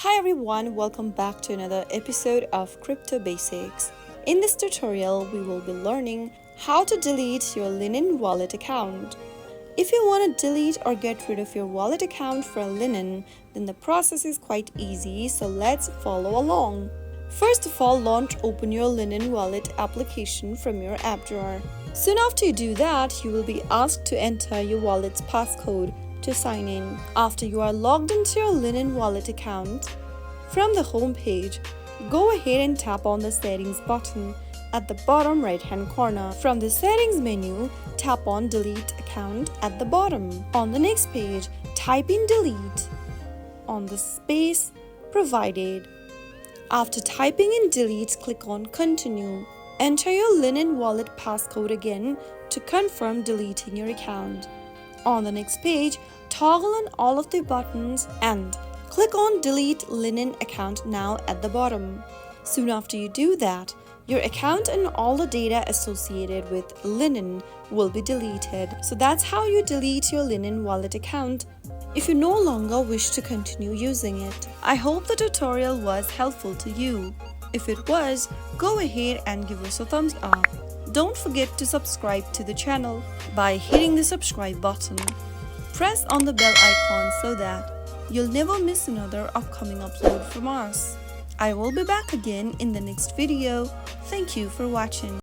Hi everyone, welcome back to another episode of Crypto Basics. In this tutorial, we will be learning how to delete your Linen wallet account. If you want to delete or get rid of your wallet account for Linen, then the process is quite easy, so let's follow along. First of all, open your Linen wallet application from your app drawer. Soon after you do that, you will be asked to enter your wallet's passcode to sign in. After you are logged into your Linen wallet account, from the home page, go ahead and tap on the settings button at the bottom right hand corner. From the settings menu, tap on delete account at the bottom. On the next page, type in delete on the space provided. After typing in delete, click on continue. Enter your Linen wallet passcode again to confirm deleting your account. On the next page, toggle on all of the buttons and click on delete Linen account now at the bottom. Soon after you do that, your account and all the data associated with Linen will be deleted. So that's how you delete your Linen wallet account if you no longer wish to continue using it. I hope the tutorial was helpful to you. If it was, go ahead and give us a thumbs up. Don't forget to subscribe to the channel by hitting the subscribe button. Press on the bell icon so that you'll never miss another upcoming upload from us. I will be back again in the next video. Thank you for watching.